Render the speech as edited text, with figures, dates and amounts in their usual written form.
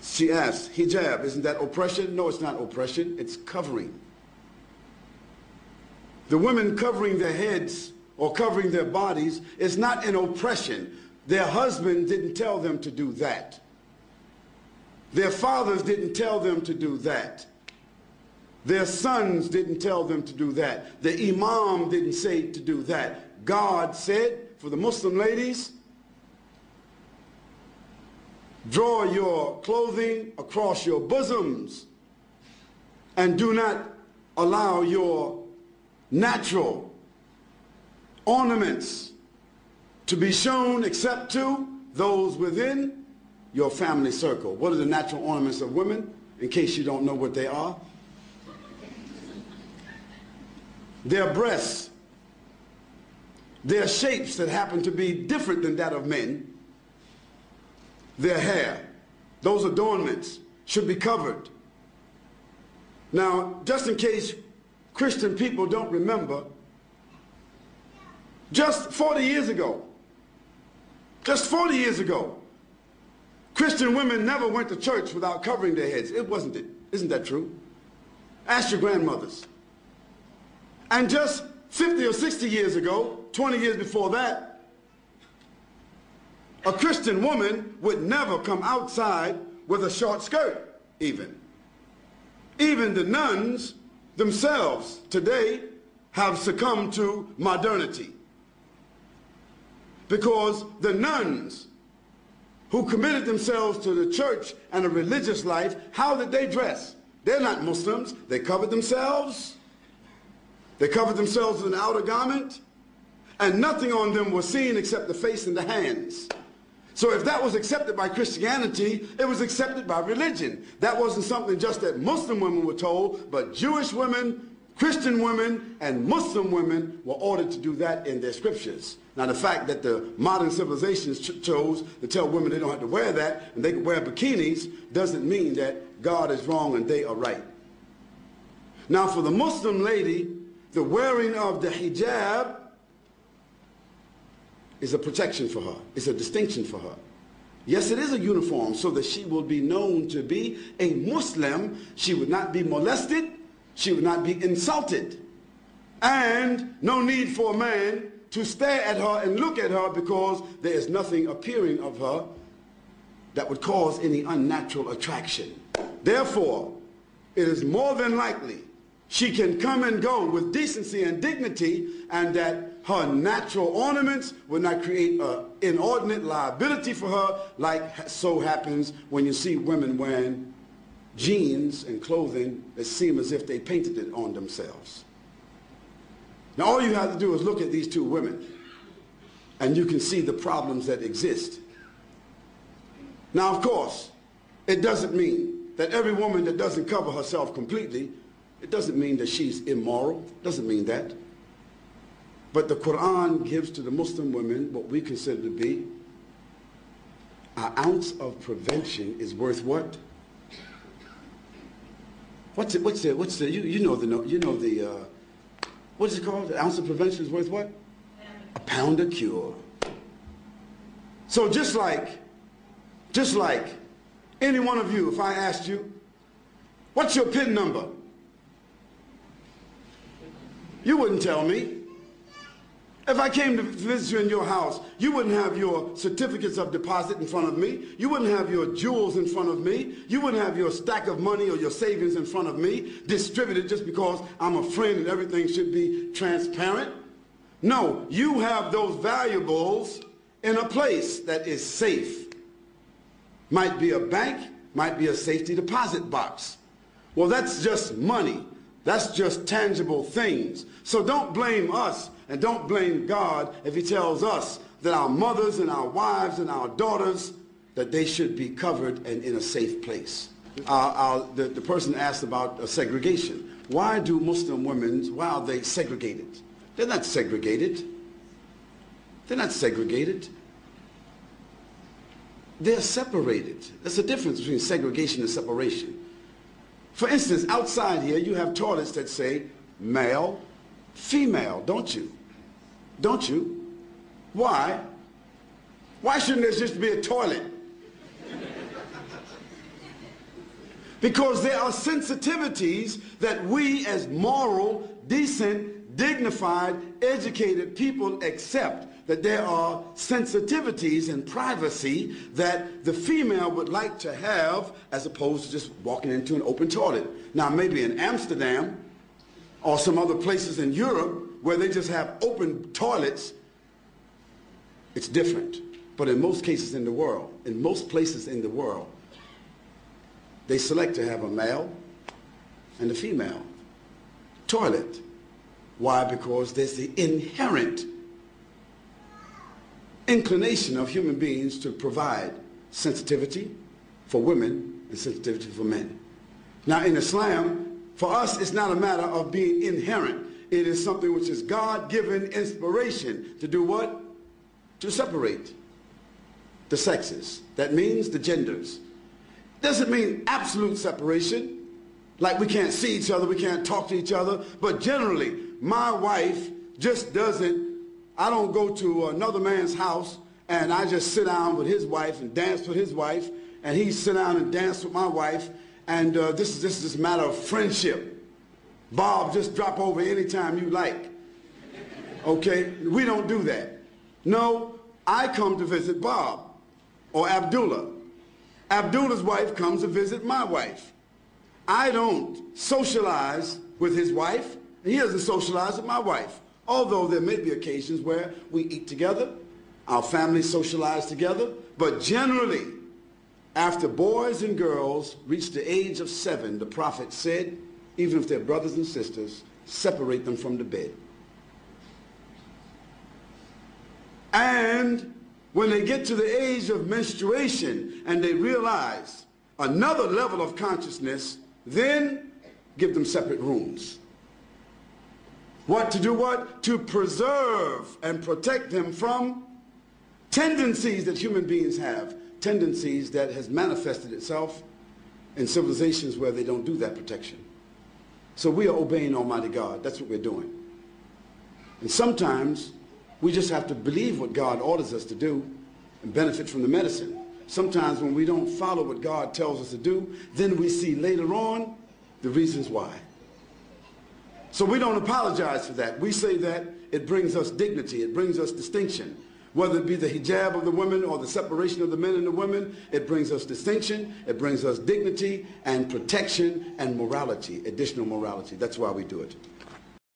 She asked, hijab, isn't that oppression? No, it's not oppression, it's covering. The women covering their heads or covering their bodies is not an oppression. Their husband didn't tell them to do that. Their fathers didn't tell them to do that. Their sons didn't tell them to do that. The imam didn't say to do that. God said, for the Muslim ladies, draw your clothing across your bosoms and do not allow your natural ornaments to be shown except to those within your family circle. What are the natural ornaments of women, in case you don't know what they are? Their breasts, their shapes that happen to be different than that of men, their hair, those adornments should be covered. Now, just in case Christian people don't remember, just 40 years ago, Christian women never went to church without covering their heads. It wasn't it. Isn't that true? Ask your grandmothers. And just 50 or 60 years ago, 20 years before that, a Christian woman would never come outside with a short skirt, even. Even the nuns themselves today have succumbed to modernity. Because the nuns who committed themselves to the church and a religious life, how did they dress? They're not Muslims. They covered themselves. They covered themselves with an outer garment, and nothing on them was seen except the face and the hands. So if that was accepted by Christianity, it was accepted by religion. That wasn't something just that Muslim women were told, but Jewish women, Christian women, and Muslim women were ordered to do that in their scriptures. Now the fact that the modern civilizations chose to tell women they don't have to wear that and they can wear bikinis doesn't mean that God is wrong and they are right. Now for the Muslim lady, the wearing of the hijab is a protection for her. It's a distinction for her. Yes, it is a uniform so that she will be known to be a Muslim. She would not be molested. She would not be insulted. And no need for a man to stare at her and look at her because there is nothing appearing of her that would cause any unnatural attraction. Therefore, it is more than likely she can come and go with decency and dignity, and that her natural ornaments will not create an inordinate liability for her, like so happens when you see women wearing jeans and clothing that seem as if they painted it on themselves. Now all you have to do is look at these two women, and you can see the problems that exist. Now, of course, it doesn't mean that every woman that doesn't cover herself completely, it doesn't mean that she's immoral. It doesn't mean that. But the Quran gives to the Muslim women what we consider to be an ounce of prevention is worth what? What's it? You know the what is it called? An ounce of prevention is worth what? A pound of cure. So just like any one of you, if I asked you, what's your PIN number? You wouldn't tell me. If I came to visit you in your house, you wouldn't have your certificates of deposit in front of me. You wouldn't have your jewels in front of me. You wouldn't have your stack of money or your savings in front of me, distributed just because I'm a friend and everything should be transparent. No, you have those valuables in a place that is safe. Might be a bank, might be a safety deposit box. Well, that's just money. That's just tangible things. So don't blame us and don't blame God if he tells us that our mothers and our wives and our daughters, that they should be covered and in a safe place. The person asked about segregation. Why do Muslim women, why are they segregated? They're not segregated. They're not segregated. They're separated. There's a difference between segregation and separation. For instance, outside here, you have toilets that say male, female, don't you? Don't you? Why? Why shouldn't there just be a toilet? Because there are sensitivities that we as moral, decent, dignified, educated people accept, that there are sensitivities and privacy that the female would like to have as opposed to just walking into an open toilet. Now maybe in Amsterdam or some other places in Europe where they just have open toilets, it's different. But in most cases in the world, in most places in the world, they select to have a male and a female toilet. Why? Because there's the inherent inclination of human beings to provide sensitivity for women and sensitivity for men. Now in Islam, for us, it's not a matter of being inherent. It is something which is God-given inspiration to do what? To separate the sexes. That means the genders. Doesn't mean absolute separation, like we can't see each other, we can't talk to each other, but generally, my wife just doesn't, I don't go to another man's house and I just sit down with his wife and dance with his wife, and he sit down and dance with my wife, and this is a matter of friendship. Bob, just drop over anytime you like. Okay? We don't do that. No, I come to visit Bob or Abdullah. Abdullah's wife comes to visit my wife. I don't socialize with his wife, and he doesn't socialize with my wife. Although there may be occasions where we eat together, our families socialize together, but generally, after boys and girls reach the age of 7, the Prophet said, even if they're brothers and sisters, separate them from the bed. And when they get to the age of menstruation and they realize another level of consciousness, then give them separate rooms. What to do what? To preserve and protect them from tendencies that human beings have, tendencies that has manifested itself in civilizations where they don't do that protection. So we are obeying Almighty God. That's what we're doing. And sometimes we just have to believe what God orders us to do and benefit from the medicine. Sometimes when we don't follow what God tells us to do, then we see later on the reasons why. So we don't apologize for that. We say that it brings us dignity, it brings us distinction. Whether it be the hijab of the women or the separation of the men and the women, it brings us distinction, it brings us dignity and protection and morality, additional morality. That's why we do it.